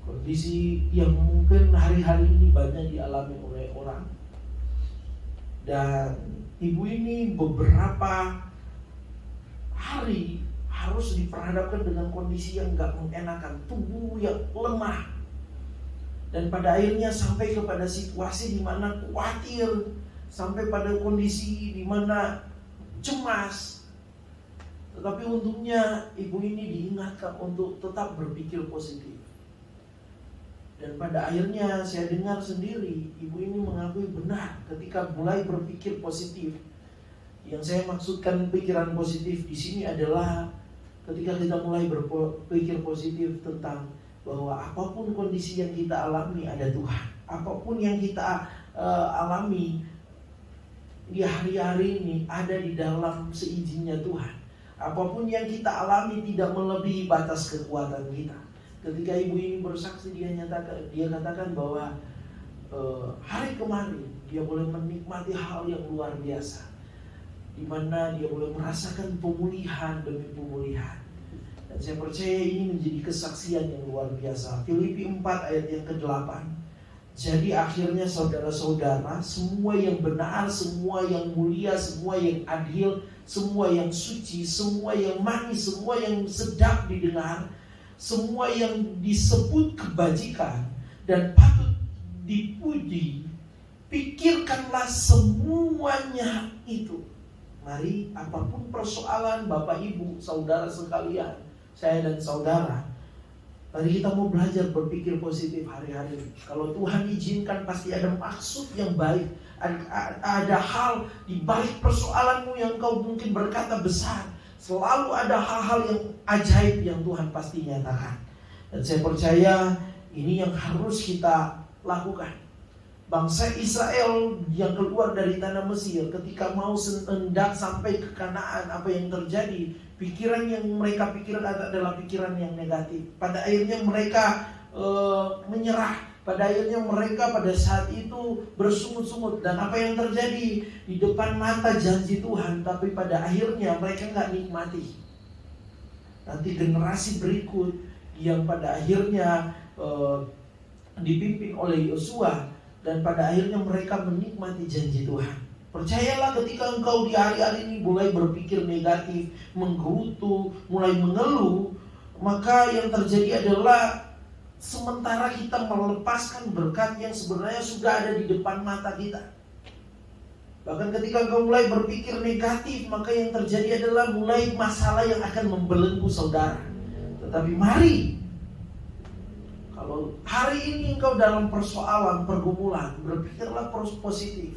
kondisi yang mungkin hari-hari ini banyak dialami oleh orang. Dan ibu ini beberapa hari harus diperhadapkan dengan kondisi yang gak mengenakan, tubuh yang lemah. Dan pada akhirnya sampai kepada situasi di mana khawatir, sampai pada kondisi di mana cemas. Tetapi untungnya ibu ini diingatkan untuk tetap berpikir positif. Dan pada akhirnya saya dengar sendiri, ibu ini mengakui benar ketika mulai berpikir positif. Yang saya maksudkan pikiran positif di sini adalah ketika kita mulai berpikir positif tentang bahwa apapun kondisi yang kita alami ada Tuhan. Apapun yang kita alami di hari-hari ini ada di dalam seizinnya Tuhan. Apapun yang kita alami tidak melebihi batas kekuatan kita. Ketika ibu ini bersaksi, dia katakan bahwa hari kemarin dia boleh menikmati hal yang luar biasa, di mana dia boleh merasakan pemulihan demi pemulihan. Dan saya percaya ini menjadi kesaksian yang luar biasa. Filipi 4 ayat yang ke-8. Jadi akhirnya saudara-saudara, semua yang benar, semua yang mulia, semua yang adil, semua yang suci, semua yang manis, semua yang sedap didengar, semua yang disebut kebajikan dan patut dipuji, pikirkanlah semuanya itu. Mari, apapun persoalan Bapak Ibu, saudara sekalian, saya dan saudara, mari kita mau belajar berpikir positif hari-hari. Kalau Tuhan izinkan pasti ada maksud yang baik. Ada hal di balik persoalanmu yang kau mungkin berkata besar. Selalu ada hal-hal yang ajaib yang Tuhan pasti nyatakan. Dan saya percaya ini yang harus kita lakukan. Bangsa Israel yang keluar dari tanah Mesir ketika mau hendak sampai ke Kanaan, apa yang terjadi? Pikiran yang mereka pikirkan adalah pikiran yang negatif. Pada akhirnya mereka menyerah. Pada akhirnya mereka pada saat itu bersungut-sungut. Dan apa yang terjadi? Di depan mata janji Tuhan, tapi pada akhirnya mereka gak nikmati. Nanti generasi berikut yang pada akhirnya dipimpin oleh Yosua, dan pada akhirnya mereka menikmati janji Tuhan. Percayalah, ketika engkau di hari-hari ini mulai berpikir negatif, menggerutu, mulai mengeluh, maka yang terjadi adalah sementara kita melepaskan berkat yang sebenarnya sudah ada di depan mata kita. Bahkan ketika engkau mulai berpikir negatif, maka yang terjadi adalah mulai masalah yang akan membelenggu saudara. Tetapi mari, kalau hari ini engkau dalam persoalan, pergumulan, berpikirlah positif.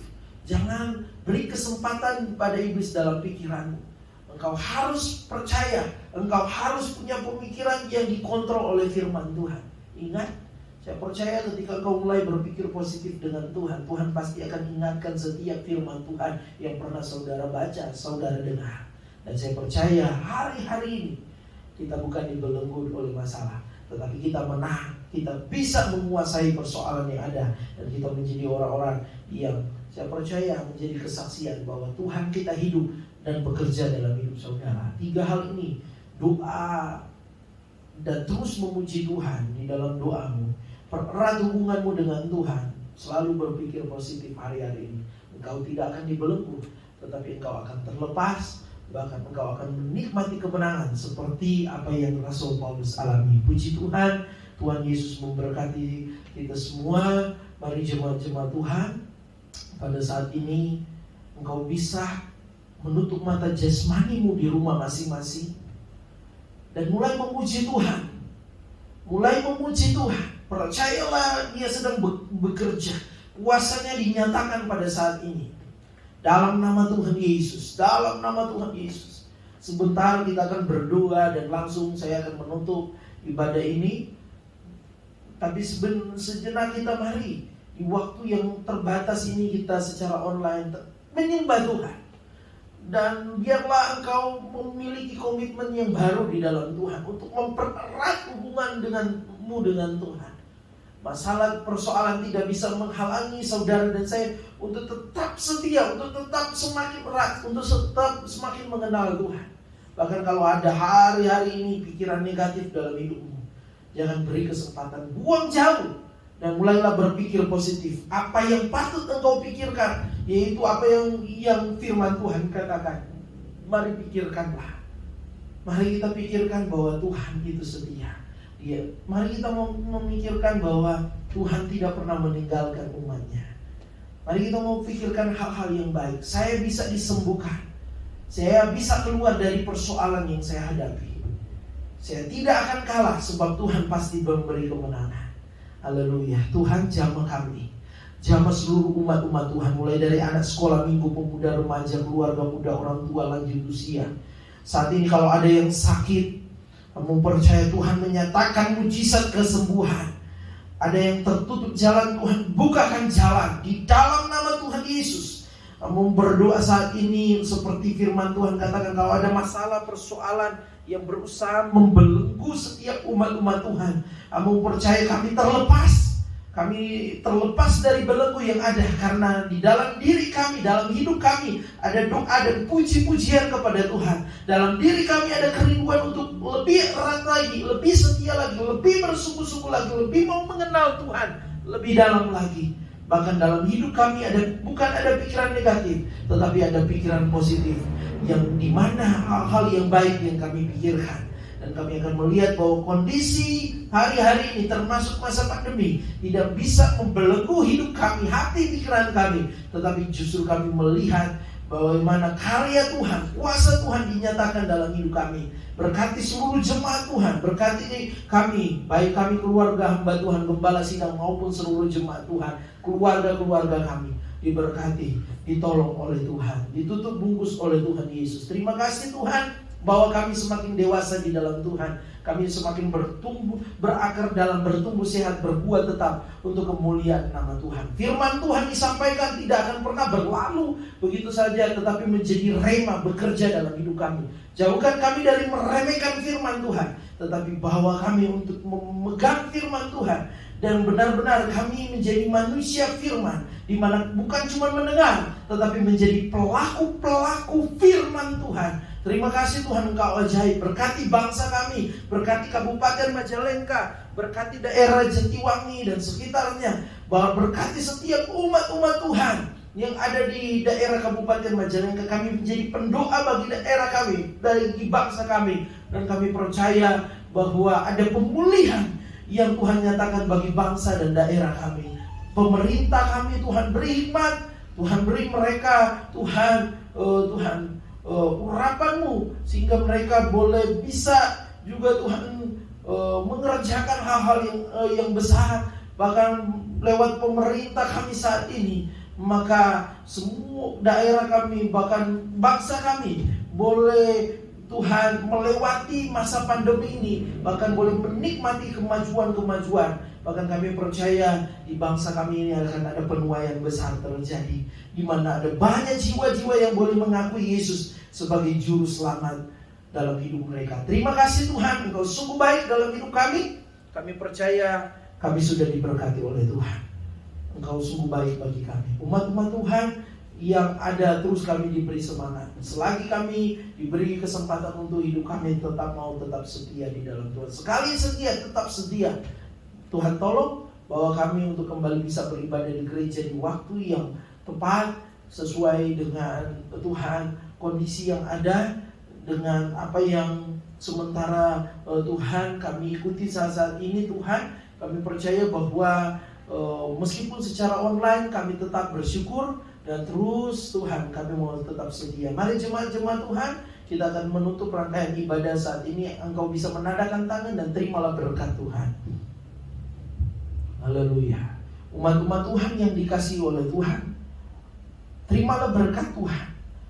Jangan beri kesempatan pada iblis dalam pikiranmu. Engkau harus percaya, engkau harus punya pemikiran yang dikontrol oleh firman Tuhan. Ingat, saya percaya ketika engkau mulai berpikir positif dengan Tuhan, Tuhan pasti akan ingatkan setiap firman Tuhan yang pernah saudara baca, saudara dengar. Dan saya percaya hari-hari ini kita bukan dibelenggu oleh masalah, tetapi kita menang. Kita bisa menguasai persoalan yang ada, dan kita menjadi orang-orang yang saya percaya menjadi kesaksian bahwa Tuhan kita hidup dan bekerja dalam hidup saudara. 3 hal ini, doa dan terus memuji Tuhan di dalam doamu, pererat hubunganmu dengan Tuhan, selalu berpikir positif hari-hari ini. Engkau tidak akan dibelenggu, tetapi engkau akan terlepas, bahkan engkau akan menikmati kemenangan seperti apa yang Rasul Paulus alami. Puji Tuhan, Tuhan Yesus memberkati kita semua. Mari jemaat-jemaat Tuhan, pada saat ini engkau bisa menutup mata jasmanimu di rumah masing-masing dan mulai memuji Tuhan. Mulai memuji Tuhan. Percayalah, Dia sedang bekerja. Kuasanya dinyatakan pada saat ini. Dalam nama Tuhan Yesus, dalam nama Tuhan Yesus. Sebentar kita akan berdoa dan langsung saya akan menutup ibadah ini. Tapi sejenak kita mari di waktu yang terbatas ini kita secara online menyembah Tuhan. Dan biarlah engkau memiliki komitmen yang baru di dalam Tuhan untuk mempererat hubungan denganmu dengan Tuhan. Masalah persoalan tidak bisa menghalangi saudara dan saya untuk tetap setia, untuk tetap semakin erat, untuk tetap semakin mengenal Tuhan. Bahkan kalau ada hari-hari ini pikiran negatif dalam hidupmu, jangan beri kesempatan, buang jauh dan mulailah berpikir positif. Apa yang patut engkau pikirkan, yaitu apa yang firman Tuhan katakan. Mari pikirkanlah. Mari kita pikirkan bahwa Tuhan itu setia. Mari kita memikirkan bahwa Tuhan tidak pernah meninggalkan umatnya. Mari kita mau pikirkan hal-hal yang baik. Saya bisa disembuhkan. Saya bisa keluar dari persoalan yang saya hadapi. Saya tidak akan kalah sebab Tuhan pasti memberi kemenangan. Haleluya. Tuhan jamah kami, jamah seluruh umat-umat Tuhan, mulai dari anak sekolah minggu, pemuda, remaja, keluarga muda, orang tua, lanjut usia. Saat ini kalau ada yang sakit, kamu percaya Tuhan menyatakan mujizat kesembuhan. Ada yang tertutup jalan, Tuhan bukakan jalan di dalam nama Tuhan Yesus. Kamu berdoa saat ini seperti firman Tuhan katakan, kalau ada masalah persoalan yang berusaha membelenggu setiap umat-umat Tuhan, kamu percaya kami terlepas. Kami terlepas dari belenggu yang ada, karena di dalam diri kami, dalam hidup kami ada doa dan puji-pujian kepada Tuhan. Dalam diri kami ada kerinduan untuk lebih erat lagi, lebih setia lagi, lebih bersungguh-sungguh lagi, lebih mau mengenal Tuhan lebih dalam lagi. Bahkan dalam hidup kami bukan ada pikiran negatif, tetapi ada pikiran positif, yang dimana hal-hal yang baik yang kami pikirkan. Dan kami akan melihat bahwa kondisi hari-hari ini termasuk masa pandemi tidak bisa membelenggu hidup kami, hati pikiran kami, tetapi justru kami melihat bagaimana karya Tuhan, kuasa Tuhan dinyatakan dalam hidup kami. Berkati seluruh jemaat Tuhan, berkati kami, baik kami keluarga hamba Tuhan, gembala sidang maupun seluruh jemaat Tuhan, keluarga-keluarga kami diberkati, ditolong oleh Tuhan, ditutup bungkus oleh Tuhan Yesus. Terima kasih Tuhan bahwa kami semakin dewasa di dalam Tuhan. Kami semakin bertumbuh, berakar dalam bertumbuh sehat, berbuah tetap untuk kemuliaan nama Tuhan. Firman Tuhan disampaikan tidak akan pernah berlalu begitu saja, tetapi menjadi rema bekerja dalam hidup kami. Jauhkan kami dari meremehkan firman Tuhan, tetapi bawa kami untuk memegang firman Tuhan. Dan benar-benar kami menjadi manusia firman, di mana bukan cuma mendengar, tetapi menjadi pelaku-pelaku firman Tuhan. Terima kasih Tuhan, Engkau ajaib. Berkati bangsa kami, berkati Kabupaten Majalengka, berkati daerah Jatiwangi dan sekitarnya, bahwa berkati setiap umat-umat Tuhan yang ada di daerah Kabupaten Majalengka. Kami menjadi pendoa bagi daerah kami, bagi bangsa kami. Dan kami percaya bahwa ada pemulihan yang Tuhan nyatakan bagi bangsa dan daerah kami. Pemerintah kami Tuhan beri hikmat, Tuhan beri mereka Tuhan urapan-Mu, sehingga mereka boleh bisa juga Tuhan mengerjakan hal-hal yang besar. Bahkan lewat pemerintah kami saat ini, maka semua daerah kami, bahkan bangsa kami boleh Tuhan melewati masa pandemi ini, bahkan boleh menikmati kemajuan-kemajuan. Bahkan kami percaya di bangsa kami ini akan ada penuaian besar terjadi, di mana ada banyak jiwa-jiwa yang boleh mengakui Yesus sebagai juru selamat dalam hidup mereka. Terima kasih Tuhan, Engkau sungguh baik dalam hidup kami. Kami percaya kami sudah diberkati oleh Tuhan. Engkau sungguh baik bagi kami. Umat-umat Tuhan yang ada, terus kami diberi semangat. Selagi kami diberi kesempatan untuk hidup, kami tetap setia di dalam Tuhan. Sekali setia, tetap setia. Tuhan tolong bahwa kami untuk kembali bisa beribadah di gereja di waktu yang tepat, sesuai dengan Tuhan, kondisi yang ada, dengan apa yang sementara Tuhan kami ikuti saat ini. Tuhan, kami percaya bahwa meskipun secara online kami tetap bersyukur, dan terus Tuhan kami mau tetap setia. Mari jemaat-jemaat Tuhan, kita akan menutup rangkaian ibadah saat ini. Engkau bisa menadahkan tangan dan terimalah berkat Tuhan. Haleluya. Umat-umat Tuhan yang dikasihi oleh Tuhan, terimalah berkat Tuhan.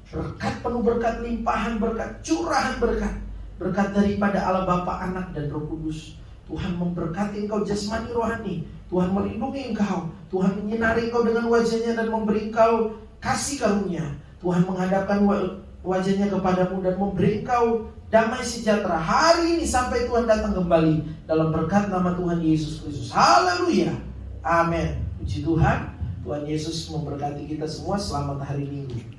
Berkat penuh, berkat limpahan, berkat curahan berkat. Berkat daripada Allah Bapa, Anak dan Roh Kudus. Tuhan memberkati engkau jasmani rohani. Tuhan melindungi engkau. Tuhan menyinari engkau dengan wajahnya dan memberi engkau kasih karunia. Tuhan menghadapkan wajahnya kepadamu dan memberi engkau damai sejahtera hari ini sampai Tuhan datang kembali, dalam berkat nama Tuhan Yesus Kristus. Haleluya. Amin. Puji Tuhan. Tuhan Yesus memberkati kita semua. Selamat hari Minggu.